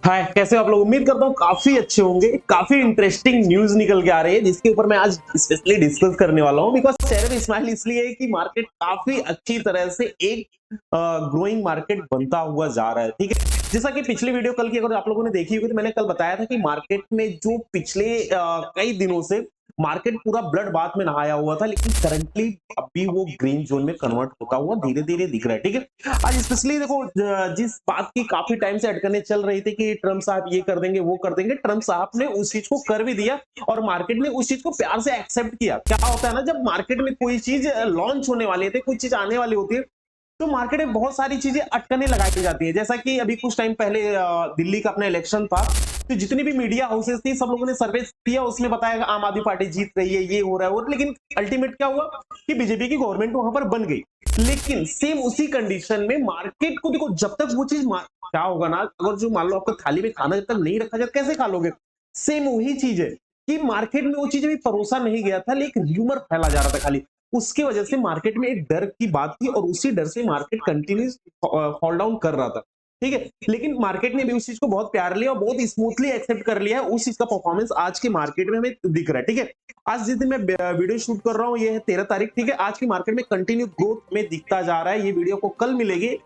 हाय, कैसे हो आप लोग। उम्मीद करता हूँ काफी अच्छे होंगे। काफी इंटरेस्टिंग न्यूज निकल के आ रही है जिसके ऊपर मैं आज स्पेशली डिस्कस करने वाला हूँ। बिकॉज चेहरे पे स्माइल इसलिए है कि मार्केट काफी अच्छी तरह से एक ग्रोइंग मार्केट बनता हुआ जा रहा है। ठीक है, जैसा कि पिछली वीडियो कल की अगर आप लोगों ने देखी होगी तो मैंने कल बताया था कि मार्केट में जो पिछले कई दिनों से मार्केट पूरा ब्लड बाथ में नहाया हुआ था, लेकिन करंटली अभी वो ग्रीन जोन में कन्वर्ट होता हुआ धीरे धीरे दिख रहा है। ठीक है, आज स्पेशली देखो जिस बात की काफी टाइम से अटकने चल रही थी कि ट्रम्प साहब ये कर देंगे वो कर देंगे, ट्रम्प साहब ने उस चीज को कर भी दिया और मार्केट ने उस चीज को प्यार से एक्सेप्ट किया। क्या होता है ना, जब मार्केट में कोई चीज लॉन्च होने वाली है, कोई चीज आने वाली होती है, तो मार्केट में बहुत सारी चीजें अटकने लगाई जाती है। जैसा कि अभी कुछ टाइम पहले दिल्ली का अपना इलेक्शन था, तो जितनी भी मीडिया हाउसेस थी सब लोगों ने सर्वे किया, उसमें बताया आम आदमी पार्टी जीत रही है, ये हो रहा है वो, लेकिन अल्टीमेट क्या हुआ कि बीजेपी की गवर्नमेंट वहां पर बन गई। लेकिन सेम उसी कंडीशन में मार्केट को देखो, जब तक वो चीज क्या होगा ना, अगर जो मान लो आपका थाली में खाना जब तक नहीं रखा जाए कैसे खा लोगे। सेम वही चीज है कि मार्केट में वो चीज अभी परोसा नहीं गया था, लेकिन र्यूमर फैला जा रहा था खाली। उसकी वजह से मार्केट में एक डर की बात थी और उसी डर से मार्केट कंटिन्यूस फॉल डाउन कर रहा था। ठीक है, लेकिन मार्केट ने भी उस चीज को बहुत प्यार लिया और बहुत स्मूथली एक्सेप्ट कर लिया है। उस चीज का परफॉर्मेंस आज के मार्केट में हमें दिख रहा है। ठीक है, आज जिस दिन मैं वीडियो शूट कर रहा हूँ ये है 13 तारीख। ठीक है, आज की मार्केट में कंटिन्यू ग्रोथ में दिखता जा रहा है। ये वीडियो को कल मिलेगी।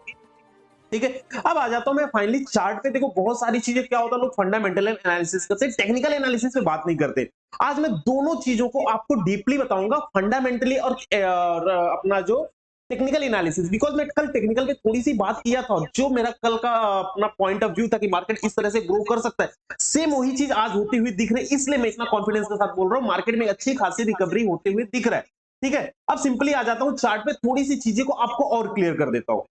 ठीक है, अब आ जाता हूं मैं फाइनली चार्ट पे। देखो बहुत सारी चीजें क्या होता है, लोग फंडामेंटल एनालिसिस करते हैं, टेक्निकल एनालिसिस पे बात नहीं करते। आज मैं दोनों चीजों को आपको डीपली बताऊंगा, फंडामेंटली और अपना जो टेक्निकल एनालिसिस। बिकॉज मैं कल टेक्निकल पे थोड़ी सी बात किया था, जो मेरा कल का अपना पॉइंट ऑफ व्यू था कि मार्केट इस तरह से ग्रो कर सकता है, सेम वही चीज आज होती हुई दिख रही है। इसलिए मैं इतना कॉन्फिडेंस के साथ बोल रहा हूँ मार्केट में अच्छी खासी रिकवरी होते हुए दिख रहा है। ठीक है, अब सिंपली आ जाता हूँ चार्ट पे, थोड़ी सी चीजें को आपको और क्लियर कर देता हूँ।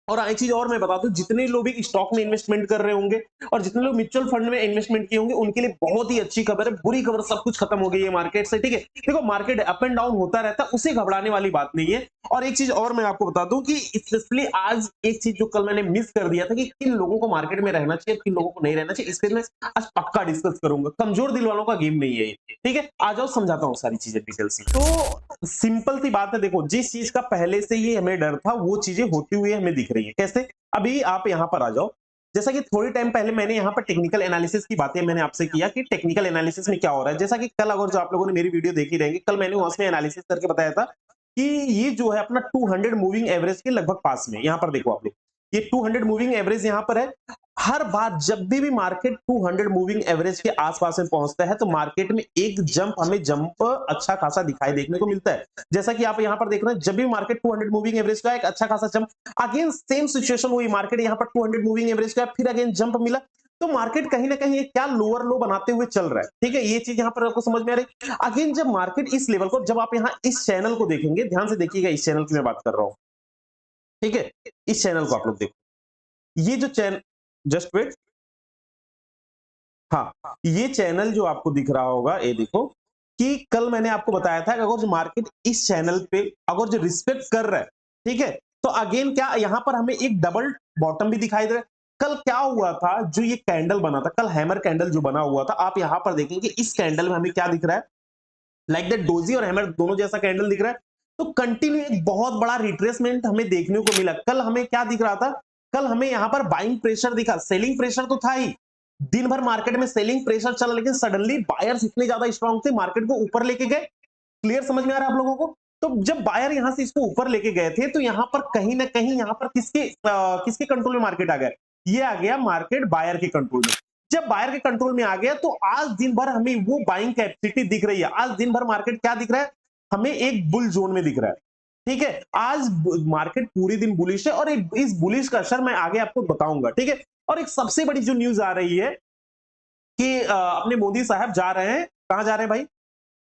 और एक चीज और मैं बता दूं, जितने लोग भी स्टॉक में इन्वेस्टमेंट कर रहे होंगे और जितने लोग म्यूचुअल फंड में इन्वेस्टमेंट किए होंगे, उनके लिए बहुत ही अच्छी खबर है। बुरी खबर, सब कुछ खत्म हो गई है मार्केट से। ठीक है, देखो मार्केट अप एंड डाउन होता रहता है, उसे घबराने वाली बात नहीं है। और एक चीज और मैं आपको बता दूं कि स्पेशली आज एक चीज जो कल मैंने मिस कर दिया था कि किन लोगों को मार्केट में रहना चाहिए, किन लोगों को नहीं रहना चाहिए, इस पे मैं आज पक्का डिस्कस करूंगा। कमजोर दिल वालों का गेम नहीं है ये। ठीक है, आ जाओ समझाता हूँ सारी चीजें डिटेल्स में। तो सिंपल सी बात है, देखो जिस चीज का पहले से ही हमें डर था वो चीजें होती हुई हमें दिख रही है। कैसे? अभी आप यहां पर आ जाओ। जैसा कि थोड़ी टाइम पहले मैंने यहां पर टेक्निकल एनालिसिस की बातें मैंने आपसे किया कि टेक्निकल एनालिसिस में क्या हो रहा है। जैसा कि कल अगर जो आप लोगों ने मेरी वीडियो देखी रहेंगी, कल मैंने उसमें एनालिसिस करके बताया था कि ये जो है अपना 200 मूविंग एवरेज के लगभग पास में। यहां पर देखो आप लोग, ये 200 मूविंग एवरेज यहां पर है। हर बार जब भी मार्केट 200 मूविंग एवरेज के आसपास में पहुंचता है तो मार्केट में एक जंप, हमें जंप अच्छा खासा दिखाई देखने को मिलता है। जैसा कि आप यहां पर देख रहे हैं, जब भी मार्केट 200 मूविंग एवरेज का एक अच्छा खासा जंप, अगेन सेम सिचुएशन हुई, मार्केट यहां पर 200 मूविंग एवरेज का फिर अगेन जंप मिला, तो मार्केट कहीं ना कहीं क्या लोअर लो बनाते हुए चल रहा है। ठीक है, ये चीज यहां पर आपको समझ में आ रही है। अगेन जब मार्केट इस लेवल को, जब आप यहां इस चैनल को देखेंगे, ध्यान से देखिएगा, इस चैनल की मैं बात कर रहा हूं। ठीक है, इस चैनल को आप लोग देखो, ये जो चैनल, जस्ट वेट, हाँ, ये चैनल जो आपको दिख रहा होगा, ये देखो कि कल मैंने आपको बताया था कि अगर जो मार्केट इस चैनल पे अगर जो रिस्पेक्ट कर रहा है, ठीक है, तो अगेन क्या यहां पर हमें एक डबल बॉटम भी दिखाई दे रहा है। कल क्या हुआ था, जो ये कैंडल बना था, कल हैमर कैंडल जो बना हुआ था, आप यहां पर देखेंगे इस कैंडल में हमें क्या दिख रहा है, लाइक दैट डोजी और हैमर दोनों जैसा कैंडल दिख रहा है। तो कंटिन्यू एक बहुत बड़ा रिट्रेसमेंट हमें देखने को मिला। कल हमें क्या दिख रहा था, कल हमें यहां पर बाइंग प्रेशर दिखा, सेलिंग प्रेशर तो था ही, दिन भर मार्केट में सेलिंग प्रेशर चला, लेकिन सडनली बायर्स इतने ज्यादा स्ट्रांग थे, मार्केट को ऊपर लेके गए। क्लियर समझ में आ रहा है आप लोगों को? तो जब बायर यहां से इसको ऊपर लेके गए थे, तो यहां पर कहीं ना कहीं यहां पर किसके कंट्रोल में मार्केट आ गया, ये आ गया मार्केट बायर के कंट्रोल में। जब बायर के कंट्रोल में आ गया तो आज दिन भर हमें वो बाइंग कैपेसिटी दिख रही है। आज दिन भर मार्केट क्या दिख रहा है, हमें एक बुल जोन में दिख रहा है। ठीक है, आज मार्केट पूरी दिन बुलिश है और इस बुलिश का असर मैं आगे आपको बताऊंगा। ठीक है, और एक सबसे बड़ी जो न्यूज आ रही है कि अपने मोदी साहब जा रहे हैं, कहां जा रहे हैं भाई,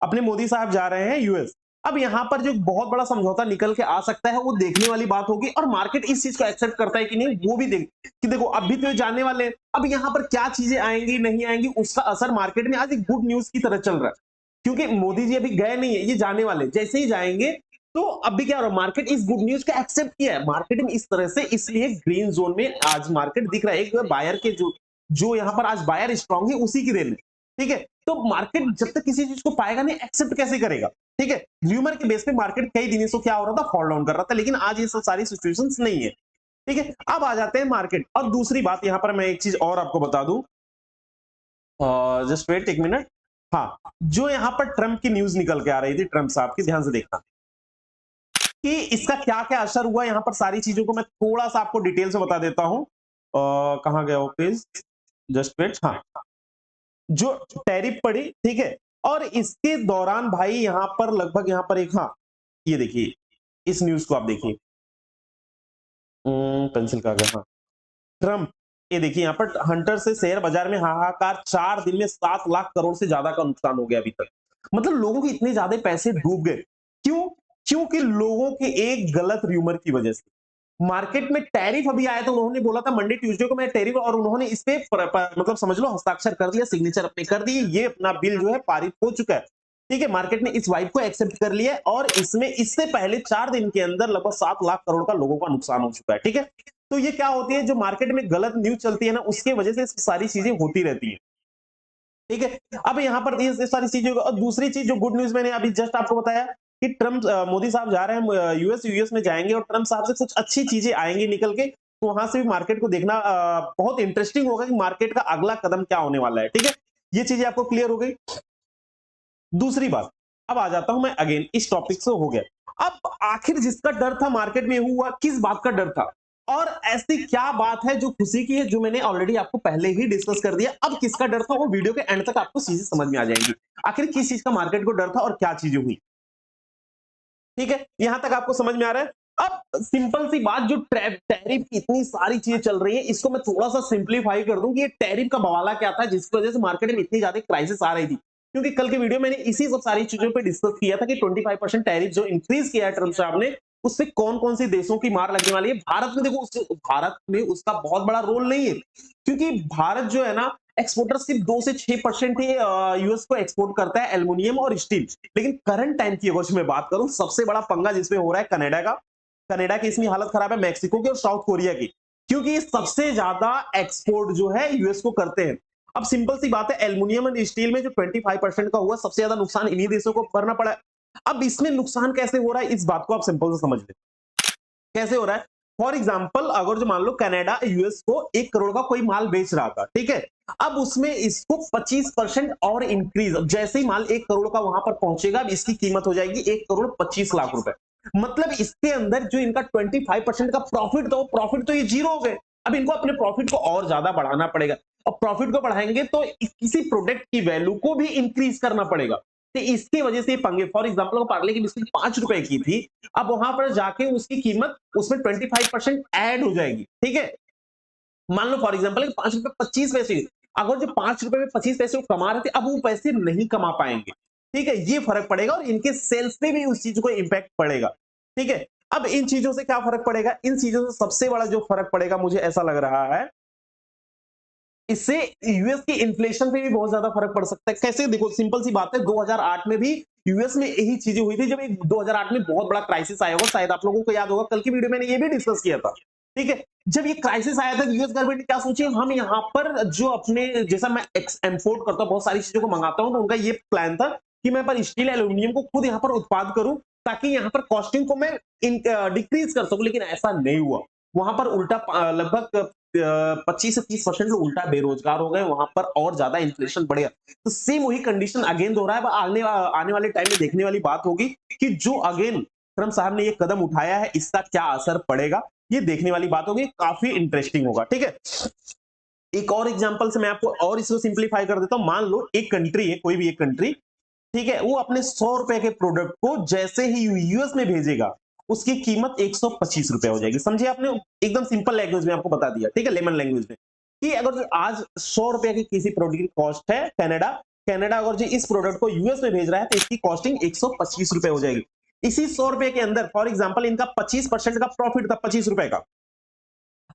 अपने मोदी साहब जा रहे हैं यूएस। अब यहां पर जो बहुत बड़ा समझौता निकल के आ सकता है वो देखने वाली बात होगी, और मार्केट इस चीज को एक्सेप्ट करता है कि नहीं वो भी देख कि देखो अभी तो ये जाने वाले हैं, अब यहां पर क्या चीजें आएंगी नहीं आएंगी उसका असर मार्केट में आज एक गुड न्यूज की तरह चल रहा है। क्योंकि मोदी जी अभी गए नहीं है, ये जाने वाले, जैसे ही जाएंगे तो अभी क्या हो रहा है, मार्केट इस गुड न्यूज का एक्सेप्ट किया है मार्केट में इस तरह से, इसलिए ग्रीन जोन में आज मार्केट दिख रहा है। एक बायर के जो जो यहां पर आज बायर स्ट्रांग है उसी की देन है। ठीक है, तो मार्केट जब तक किसी चीज को पाएगा नहीं, एक्सेप्ट कैसे करेगा। ठीक है, र्यूमर के बेस पे मार्केट कई दिनों से क्या हो रहा था, फॉल डाउन कर रहा था, लेकिन आज ये सब सारी सिचुएशंस नहीं है। ठीक है, अब आ जाते हैं मार्केट। और दूसरी बात यहां पर मैं एक चीज और आपको बता दूं, जस्ट वेट एक मिनट। हाँ, जो यहां पर ट्रंप की न्यूज निकल के आ रही थी, ट्रंप साहब की, ध्यान से देखना कि इसका क्या क्या असर हुआ। यहां पर सारी चीजों को मैं थोड़ा सा आपको डिटेल से बता देता हूं। कहां गया वो पेज, जस्ट वेट। हाँ, जो टैरिफ पड़ी, ठीक है, और इसके दौरान भाई यहां पर लगभग यहां पर एक, हाँ ये देखिए, इस न्यूज को आप देखिए, पेंसिल का गया, हाँ, ट्रंप, ये देखिए यहां पर हंटर से शेयर बाजार में हाहाकार, 4 दिन में 7 लाख करोड़ से ज्यादा का नुकसान हो गया अभी तक। मतलब लोगों के इतने ज्यादा पैसे डूब गए। क्यों? क्योंकि लोगों के एक गलत र्यूमर की वजह से। मार्केट में टैरिफ अभी आया तो उन्होंने बोला था मंडे ट्यूसडे को मैं टैरिफ, और उन्होंने इस पे मतलब समझ लो हस्ताक्षर कर दिया, सिग्नेचर अपने कर दिए, ये अपना बिल जो है पारित हो चुका है। ठीक है, मार्केट ने इस वाइब को एक्सेप्ट कर लिया है, और इसमें इससे पहले 4 दिन के अंदर लगभग 7 लाख करोड़ का लोगों का नुकसान हो चुका है। ठीक है, तो ये क्या होती है, जो मार्केट में गलत न्यूज चलती है ना, उसके वजह से सारी चीजें होती रहती है। ठीक है, अब यहां पर ये सारी चीजें, और दूसरी चीज जो गुड न्यूज मैंने अभी जस्ट आपको बताया कि ट्रम्प, मोदी साहब जा रहे हैं यूएस में जाएंगे, और ट्रम्प साहब से कुछ अच्छी चीजें आएंगी निकल के, तो वहां से भी मार्केट को देखना बहुत इंटरेस्टिंग होगा कि मार्केट का अगला कदम क्या होने वाला है। ठीक है, ये चीजें आपको क्लियर हो गई। दूसरी बात, अब आ जाता हूं मैं अगेन इस टॉपिक से, हो गया। अब आखिर जिसका डर था मार्केट में हुआ, किस बात का डर था, और ऐसी क्या बात है जो खुशी की है, जो मैंने ऑलरेडी आपको पहले ही डिस्कस कर दिया। अब किसका डर था वो वीडियो के एंड तक आपको चीजें समझ में आ जाएंगी, आखिर किस चीज का मार्केट को डर था और क्या चीजें हुई। ठीक है, यहां तक आपको समझ में आ रहा है। अब सिंपल सी बात, जो टैरिफ की इतनी सारी चीजें चल रही है, इसको मैं थोड़ा सा सिंप्लीफाई कर दूं कि ये टैरिफ का बवाला क्या था जिसकी वजह से मार्केट में इतनी ज्यादा क्राइसिस आ रही थी। क्योंकि कल के वीडियो मैंने इसी सब सारी चीजों पे डिस्कस किया था कि 25% टैरिफ जो इंक्रीज किया है ट्रम्प साहब ने, उससे कौन कौन से देशों की मार लगने वाली है। भारत में देखो, भारत में उसका बहुत बड़ा रोल नहीं है, क्योंकि भारत जो है ना, एक्सपोर्टर सिर्फ 2 से 6% ही यूएस को एक्सपोर्ट करता है, एल्युमिनियम और स्टील। लेकिन करंट टाइम की अगर मैं बात करूं, सबसे बड़ा पंगा जिसमें हो रहा है कनाडा का। कनाडा की इसमें हालत खराब है, मैक्सिको की और साउथ कोरिया की, क्योंकि ये सबसे ज्यादा एक्सपोर्ट जो है यूएस को करते हैं। अब सिंपल सी बात है, एल्युमिनियम और स्टील में जो 25% का हुआ, सबसे ज्यादा नुकसान इन्हीं देशों को करना पड़ा है। अब इसमें नुकसान कैसे हो रहा है, इस बात को आप सिंपल से समझ लें। कैसे हो रहा है, फॉर एग्जाम्पल, अगर जो मान लो कनाडा यूएस को 1 करोड़ का कोई माल बेच रहा था, ठीक है, अब उसमें इसको 25% और इंक्रीज, जैसे ही माल 1 करोड़ का वहां पर पहुंचेगा, अब इसकी कीमत हो जाएगी 1 करोड़ 25 लाख रुपए। मतलब इसके अंदर जो इनका 25% का प्रॉफिट था, वो प्रॉफिट तो ये जीरो हो गए। अब इनको अपने प्रॉफिट को और ज्यादा बढ़ाना पड़ेगा, और प्रॉफिट को बढ़ाएंगे तो किसी प्रोडक्ट की वैल्यू को भी इंक्रीज करना पड़ेगा। तो इसकी वजह से पंगे, फॉर एग्जाम्पल, पार्ले की बिस्किट 5 रुपए की थी, अब वहां पर जाके उसकी कीमत उसमें 25% ऐड हो जाएगी। ठीक है, मान लो फॉर एग्जाम्पल 5 रुपए 25 पैसे, अगर जो 5 रुपए में 25 पैसे वो कमा रहे थे, अब वो पैसे नहीं कमा पाएंगे। ठीक है, ये फर्क पड़ेगा, और इनके सेल्स पे भी उस चीज को इंपैक्ट पड़ेगा। ठीक है, अब इन चीजों से क्या फर्क पड़ेगा, इन चीजों से सबसे बड़ा जो फर्क पड़ेगा, मुझे ऐसा लग रहा है, इससे यूएस की इन्फ्लेशन पे भी बहुत ज्यादा फर्क पड़ सकता है। कैसे, देखो सिंपल सी बात है, 2008 में भी यूएस में यही चीजें हुई थी, जब 2008 में बहुत बड़ा क्राइसिस आया होगा, शायद आप लोगों को याद होगा, कल की वीडियो मैंने ये भी डिस्कस किया था। ठीक है, जब ये क्राइसिस आया था, यूएस गवर्नमेंट ने क्या सोची, हम यहाँ पर जो अपने, जैसा मैं एक्सपोर्ट करता हूँ, बहुत सारी चीजों को मंगाता हूँ, तो उनका ये प्लान था कि मैं पर स्टील एल्यूमिनियम को खुद यहाँ पर उत्पाद करूं, ताकि यहाँ पर कॉस्टिंग को मैं डिक्रीज कर सकूं। लेकिन ऐसा नहीं हुआ, वहां पर उल्टा लगभग 25 से 30% लोग उल्टा बेरोजगार हो गए, वहां पर और ज्यादा इन्फ्लेशन बढ़ गया। तो सेम वही कंडीशन अगेन दोहरा है। आने वाले टाइम में देखने वाली बात होगी कि जो अगेन ट्रम्प साहब ने ये कदम उठाया है, इसका क्या असर पड़ेगा, ये देखने वाली बात होगी, काफी इंटरेस्टिंग होगा। ठीक है, एक और एग्जांपल से मैं आपको और इसको सिंप्लीफाई कर देता हूं। मान लो एक कंट्री है, कोई भी एक कंट्री, ठीक है, वो अपने 100 रुपए के प्रोडक्ट को जैसे ही यूएस में भेजेगा, उसकी कीमत 125 रुपए हो जाएगी। समझिए, आपने एकदम सिंपल लैंग्वेज में आपको बता दिया, ठीक है, लेमन लैंग्वेज में, कि अगर आज 100 रुपए की किसी प्रोडक्ट की कॉस्ट है, कनाडा कनाडा अगर जो इस प्रोडक्ट को यूएस में भेज रहा है, तो इसकी कॉस्टिंग 125 रुपए हो जाएगी। इसी 100 रुपए के अंदर फॉर एग्जाम्पल इनका 25% का प्रॉफिट था, 25 रुपए का।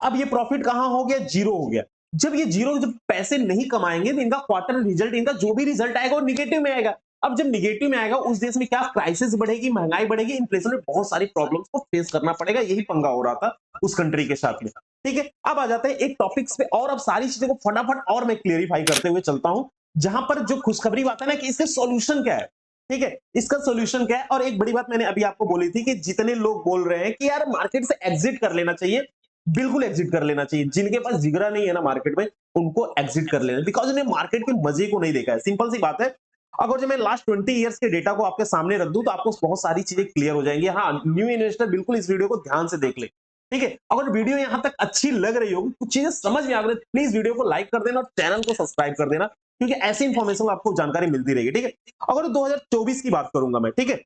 अब ये प्रॉफिट कहां हो गया, जीरो हो गया। जब ये जीरो, जब पैसे नहीं कमाएंगे, तो इनका क्वार्टर रिजल्ट, इनका जो भी रिजल्ट आएगा वो निगेटिव में आएगा। अब जब निगेटिव में आएगा, उस देश में क्या क्राइसिस बढ़ेगी, महंगाई बढ़ेगी, इन्फ्लेशन में बहुत सारी प्रॉब्लम्स को फेस करना पड़ेगा। यही पंगा हो रहा था उस कंट्री के साथ में। ठीक है, अब आ जाते हैं एक टॉपिक्स पे, और अब सारी चीजों को फटाफट और मैं क्लियरिफाई करते हुए चलता हूं, जहां पर जो खुशखबरी बात है ना, कि इसका सॉल्यूशन क्या है। ठीक है, इसका सॉल्यूशन क्या है, और एक बड़ी बात मैंने अभी आपको बोली थी कि जितने लोग बोल रहे हैं कि यार मार्केट से एग्जिट कर लेना चाहिए, बिल्कुल एग्जिट कर लेना चाहिए। जिनके पास जिगरा नहीं है ना मार्केट में, उनको एग्जिट कर लेना, बिकॉज उन्हें मार्केट के मजे को नहीं देखा है। सिंपल सी बात है, अगर जो मैं लास्ट 20 इयर्स के डेटा को आपके सामने रख दूं तो आपको बहुत सारी चीजें क्लियर हो जाएंगी। हाँ, न्यू इन्वेस्टर बिल्कुल इस वीडियो को ध्यान से देख ले, ठीक है। अगर वीडियो यहां तक अच्छी लग रही होगी, कुछ चीजें समझ में आ गई, प्लीज वीडियो को लाइक कर देना और चैनल को सब्सक्राइब कर देना, क्योंकि ऐसी इंफॉर्मेशन आपको जानकारी मिलती रहेगी, ठीक है। अगर 2024 की बात करूंगा मैं, ठीक है,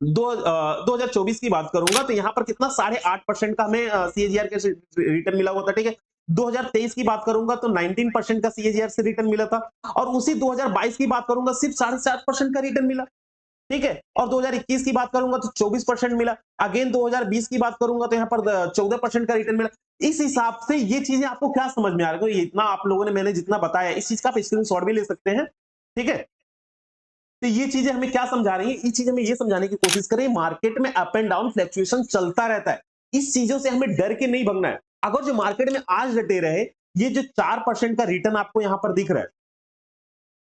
2024 की बात करूंगा तो यहां पर कितना 8.5% का हमें सीएजीआर के रिटर्न मिला हुआ था, ठीक है। 2023 की बात करूंगा तो 19% का सीएजीआर से रिटर्न मिला था, और उसी 2022 की बात करूंगा सिर्फ 7.5% का रिटर्न मिला, ठीक है। और 2021 की बात करूंगा तो 24% मिला। अगेन 2020 की बात करूंगा तो यहाँ पर 14% का रिटर्न मिला। इस हिसाब से ये चीजें आपको क्या समझ में आ रहा है, इतना आप लोगों ने मैंने जितना बताया इस चीज का आप स्क्रीनशॉट भी ले सकते हैं, ठीक है। तो ये चीजें हमें क्या समझा रही है, इस चीजें में ये समझाने की कोशिश करें, मार्केट में अप एंड डाउन फ्लक्चुएशन चलता रहता है, इस चीजों से हमें डर के नहीं भगना है। अगर जो मार्केट में आज डटे रहे, ये जो 4% का रिटर्न आपको यहां पर दिख रहा है,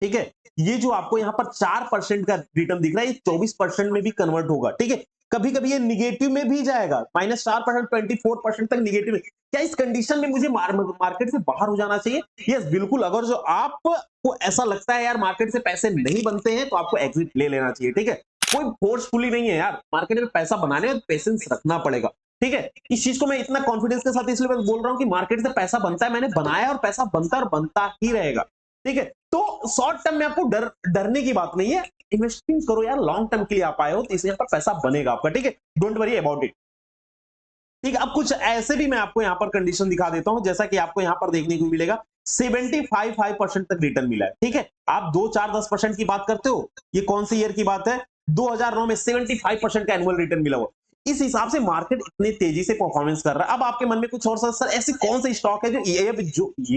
ठीक है, ये जो आपको यहां पर 4% का रिटर्न दिख रहा है, ये 24% में भी कन्वर्ट होगा, ठीक है। कभी कभी ये निगेटिव में भी जाएगा, -4%, 24% तक निगेटिव में। क्या इस कंडीशन में मुझे मार्केट से बाहर हो जाना चाहिए? यस, बिल्कुल। अगर जो आपको ऐसा लगता है यार मार्केट से पैसे नहीं बनते हैं, तो आपको एग्जिट ले लेना चाहिए, ठीक है। कोई फोर्सफुली नहीं है यार, मार्केट में पैसा बनाने में पेशेंस रखना पड़ेगा, ठीक है। इस चीज को मैं इतना कॉन्फिडेंस के साथ इसलिए बोल रहा हूं कि मार्केट से पैसा बनता है, मैंने बनाया और पैसा बनता और बनता ही रहेगा, ठीक है। तो शॉर्ट टर्म में आपको डरने की बात नहीं है, इन्वेस्टिंग करो यार, लॉन्ग टर्म के लिए आप आए हो तो इसलिए यहाँ पर पैसा बनेगा आपका, ठीक है। डोंट वरी अबाउट इट, ठीक है। अब कुछ ऐसे भी मैं आपको यहाँ पर कंडीशन दिखा देता हूं, जैसा कि आपको यहाँ पर देखने को मिलेगा 75% तक रिटर्न मिला है, ठीक है। आप 2, 4, 10% की बात करते हो, ये कौन सी ईयर की बात है? 2009 में 75% का एनुअल रिटर्न मिला हुआ। इस हिसाब से मार्केट इतनी तेजी से परफॉर्मेंस कर रहा है। अब आपके मन में कुछ और सर ऐसी कौन सी स्टॉक है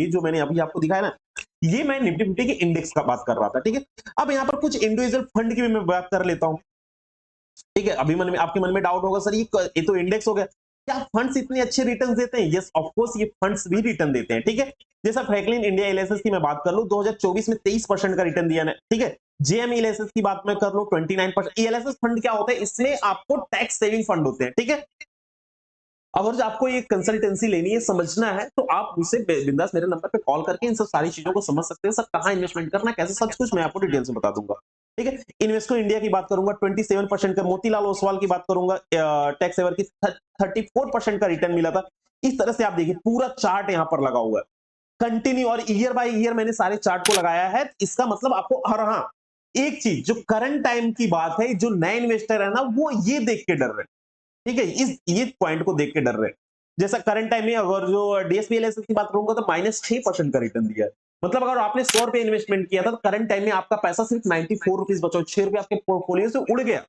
जो मैंने अभी आपको दिखाया ना, ये मैं निफ्टी फिफ्टी के इंडेक्स का बात कर रहा था, ठीक है। अब यहाँ पर कुछ इंडिविजुअल फंड की भी मैं बात कर लेता हूँ, ठीक है। अभी मन में आपके मन में डाउट होगा, सर ये तो इंडेक्स हो गया, क्या फंड्स इतने अच्छे रिटर्न्स देते हैं? यस, ऑफ कोर्स ये फंड्स भी रिटर्न देते हैं, ठीक है। जैसा फ्रैंकलिन इंडिया एलएसएस की मैं बात कर लूं, 2024 में 23% का रिटर्न दिया ना, ठीक है। जेएम एलएसएस की बात मैं कर लूं, 29%। एलएसएस फंड क्या होता है? इसमें आपको टैक्स सेविंग फंड होते हैं, ठीक है। अगर जो आपको ये कंसल्टेंसी लेनी है, समझना है, तो आप मुझसे बिंदास मेरे नंबर पे कॉल करके इन सब सारी चीजों को समझ सकते हैं। सर कहाँ इन्वेस्टमेंट करना है, कैसे, सब कुछ मैं आपको डिटेल से बता दूंगा, ठीक है। इन्वेस्को इंडिया की बात करूंगा 27% का, मोतीलाल ओसवाल की बात करूंगा टैक्स सेवर की 34% का रिटर्न मिला था। इस तरह से आप देखिए पूरा चार्ट यहाँ पर लगा हुआ है कंटिन्यू, और ईयर बाय ईयर मैंने सारे चार्ट को लगाया है। इसका मतलब आपको, और हाँ, एक चीज जो करंट टाइम की बात है, जो नए इन्वेस्टर है ना, वो ये देख के डर रहे हैं, ठीक है। ये पॉइंट को देख के डर रहे हैं। जैसा करंट टाइम में अगर जो डीएसपीएलएसएस की बात करूंगा तो -6% का रिटर्न दिया है। मतलब अगर आपने 100 रुपए इन्वेस्टमेंट किया था तो करंट टाइम में आपका पैसा सिर्फ 94 रुपीज बचा, 6 रुपए आपके पोर्टफोलियो से उड़ गया।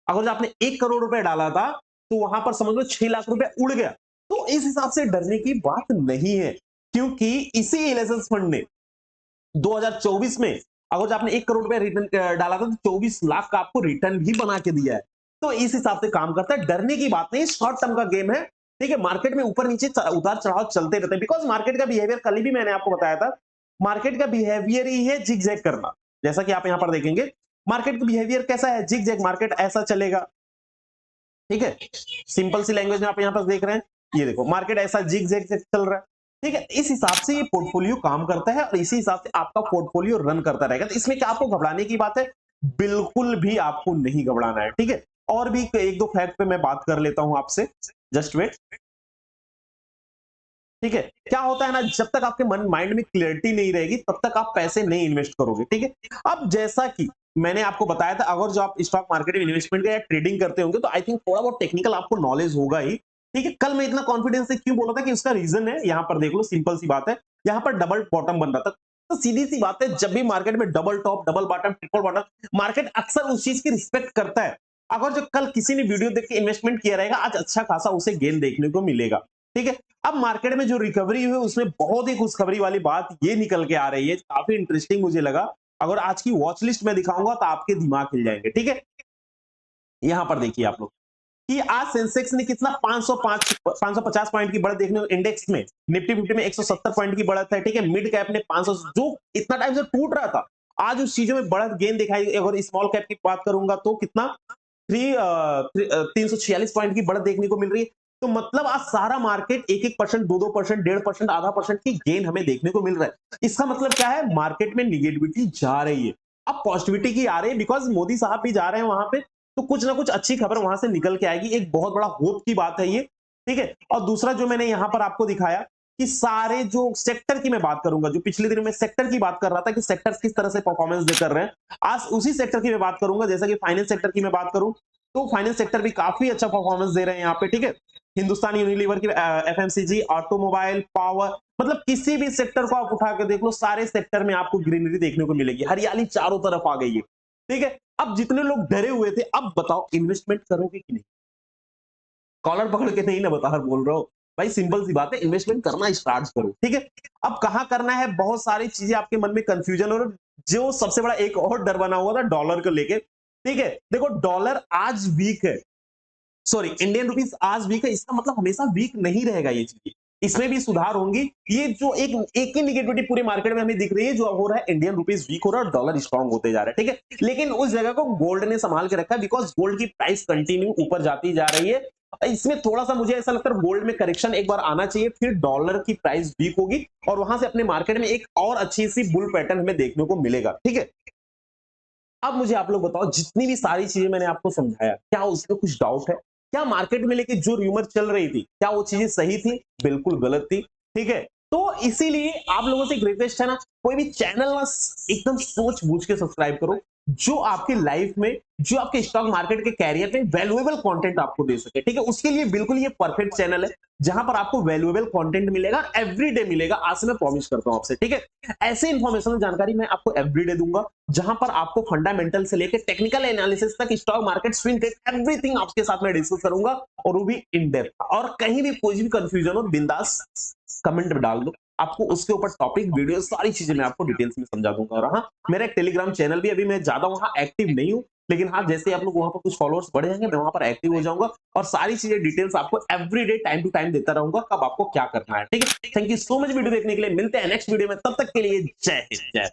अगर जो आपने 1 करोड़ रुपए डाला था तो वहां पर समझ लो 6 लाख रुपए उड़ गया। तो इस हिसाब से डरने की बात नहीं है, क्योंकि इसी एलएसएस फंड ने 2024 में अगर जो आपने 1 करोड़ रुपए रिटर्न डाला था तो 24 लाख का आपको रिटर्न भी बना के दिया है। तो इस हिसाब से काम करता है, डरने की बात नहीं, शॉर्ट टर्म का गेम है, ठीक है। मार्केट में ऊपर नीचे उतार चढ़ाव चलते रहते हैं, बिकॉज मार्केट का बिहेवियर कल भी मैंने आपको बताया था, मार्केट का बिहेवियर ही है जिग जैग करना। जैसा कि आप यहां पर देखेंगे मार्केट का बिहेवियर कैसा है, जिग जैग, मार्केट ऐसा चलेगा, ठीक है। सिंपल सी लैंग्वेज में आप यहां पर देख रहे हैं, ये देखो मार्केट ऐसा जिग जैग से चल रहा है, ठीक है। इस हिसाब से ये पोर्टफोलियो काम करता है और इसी हिसाब से आपका पोर्टफोलियो रन करता रहेगा। तो इसमें क्या आपको घबराने की बात है? बिल्कुल भी आपको नहीं घबराना है, ठीक है। और भी एक दो फैक्ट पे मैं बात कर लेता हूं आपसे, जस्ट वेट, ठीक है। क्या होता है ना, जब तक आपके मन माइंड में क्लियरिटी नहीं रहेगी तब तक आप पैसे नहीं इन्वेस्ट करोगे, ठीक है। अब जैसा कि मैंने आपको बताया था, अगर जो आप स्टॉक मार्केट में इन्वेस्टमेंट या ट्रेडिंग करते होंगे तो आई थिंक थोड़ा बहुत टेक्निकल आपको नॉलेज होगा ही, ठीक है। कल मैं इतना कॉन्फिडेंस से क्यों बोला था कि उसका रीजन है, यहां पर देख लो, सिंपल सी बात है, यहां पर डबल बॉटम बन रहा था। तो सीधी सी बात है, जब भी मार्केट में double top, double bottom, triple bottom, market अक्सर उस चीज की रिस्पेक्ट करता है। अगर जो कल किसी ने वीडियो देख के इन्वेस्टमेंट किया रहेगा, आज अच्छा खासा उसे गेन देखने को मिलेगा, ठीक है। अब मार्केट में जो रिकवरी हुई उसमें बहुत ही खुशखबरी वाली बात ये निकल के आ रही है, काफी इंटरेस्टिंग मुझे लगा। अगर आज की वॉच लिस्ट में दिखाऊंगा तो आपके दिमाग हिल जाएंगे, ठीक है। यहां पर देखिए आप लोग कि आज सेंसेक्स ने कितना 550 पॉइंट की बढ़त देखने को, इंडेक्स में निफ्टी फिफ्टी में 170 पॉइंट की बढ़त है, ठीक है। मिड कैप ने 500, जो इतना टाइम से टूट रहा था, आज उस चीजों में बढ़त गेन दिखाई। अगर स्मॉल कैप की बात करूंगा तो कितना 346 पॉइंट की बढ़त देखने को मिल रही है। तो मतलब आज सारा मार्केट 1-1%, 2-2%, 1.5%, आधा परसेंट की गेन हमें देखने को मिल रहा है। इसका मतलब क्या है, मार्केट में निगेटिविटी जा रही है, अब पॉजिटिविटी की आ रही है, बिकॉज मोदी साहब भी जा रहे हैं वहां पे, तो कुछ ना कुछ अच्छी खबर वहां से निकल के आएगी। एक बहुत बड़ा होप की बात है ये, ठीक है। और दूसरा जो मैंने यहां पर आपको दिखाया कि सारे जो सेक्टर की मैं बात करूंगा, जो पिछले दिन में सेक्टर की बात कर रहा था कि सेक्टर्स किस तरह से परफॉर्मेंस दे कर रहे हैं, आज उसी सेक्टर की मैं बात करूंगा। जैसा कि फाइनेंस सेक्टर की मैं बात करूं, तो फाइनेंस सेक्टर भी काफी अच्छा परफॉर्मेंस दे रहे हैं यहाँ पे, ठीक है। हिंदुस्तान यूनिलीवर की, एफएमसीजी, ऑटोमोबाइल, पावर, मतलब किसी भी सेक्टर को आप उठा के देख लो, सारे सेक्टर में आपको ग्रीनरी देखने को मिलेगी, हरियाली चारों तरफ आ गई है, ठीक है। अब जितने लोग डरे हुए थे, अब बताओ इन्वेस्टमेंट करोगे कि नहीं? कॉलर पकड़ के नहीं ना बता बोल रहा हूं भाई, सिंपल सी बात है, इन्वेस्टमेंट करना स्टार्ट करो, ठीक है। अब कहां करना है, बहुत सारी चीजें आपके मन में कंफ्यूजन, और जो सबसे बड़ा एक और डर बना हुआ था डॉलर को लेके, ठीक है। देखो डॉलर आज वीक है, सॉरी इंडियन रुपीस आज वीक है, इसका मतलब हमेशा वीक नहीं रहेगा ये चीज, इसमें भी सुधार होंगी। ये जो एक ही निगेटिविटी पूरे मार्केट में हमें दिख रही है, जो हो रहा है इंडियन रुपीस वीक हो रहा है और डॉलर स्ट्रांग होते जा रहा है, ठीक है। लेकिन उस जगह को गोल्ड ने संभाल के रखा है, बिकॉज गोल्ड की प्राइस कंटिन्यू ऊपर जाती जा रही है। इसमें थोड़ा सा मुझे ऐसा लगता है गोल्ड में करेक्शन एक बार आना चाहिए, फिर डॉलर की प्राइस वीक होगी और वहां से अपने मार्केट में एक और अच्छी सी बुल पैटर्न हमें देखने को मिलेगा, ठीक है। अब मुझे आप लोग बताओ, जितनी भी सारी चीजें मैंने आपको समझाया, क्या उसमें कुछ डाउट है? क्या मार्केट में लेके जो र्यूमर चल रही थी, क्या वो चीजें सही थी? बिल्कुल गलत थी, ठीक है। तो इसीलिए आप लोगों से एक रिक्वेस्ट है ना, कोई भी चैनल ना एकदम सोच बूझ के सब्सक्राइब करो, जो आपकी लाइफ में, जो आपके स्टॉक मार्केट के कैरियर में वैल्यूएबल कंटेंट आपको दे सके, ठीक है। उसके लिए बिल्कुल ये परफेक्ट चैनल है, जहां पर आपको वैल्यूएबल कंटेंट मिलेगा, एवरीडे मिलेगा, आज से मैं प्रॉमिस करता हूं आपसे, ठीक है। ऐसे इंफॉर्मेशनल जानकारी मैं आपको एवरीडे दूंगा, जहां पर आपको फंडामेंटल से लेकर टेक्निकल एनालिसिस तक, stock market, swing trade, everything आपके साथ में डिस्कस करूंगा, और वो भी इन डेप्थ। और कहीं भी कोई भी कंफ्यूजन हो, बिंदास कमेंट में डाल दो, आपको उसके ऊपर टॉपिक, वीडियो, सारी चीजें मैं आपको डिटेल्स में समझा दूंगा। और हाँ, मेरा एक टेलीग्राम चैनल भी, अभी मैं ज्यादा वहां एक्टिव नहीं हूं, लेकिन हाँ, जैसे आप लोग वहां पर कुछ फॉलोअर्स बढ़ जाएंगे, मैं वहां पर एक्टिव हो जाऊंगा और सारी चीजें, डिटेल्स आपको एवरीडे टाइम टू टाइम देता रहूंगा, कब आपको क्या करना है, ठीक है। Thank you so much video देखने के लिए, मिलते हैं नेक्स्ट वीडियो में, तब तक के लिए जय हिंद, जय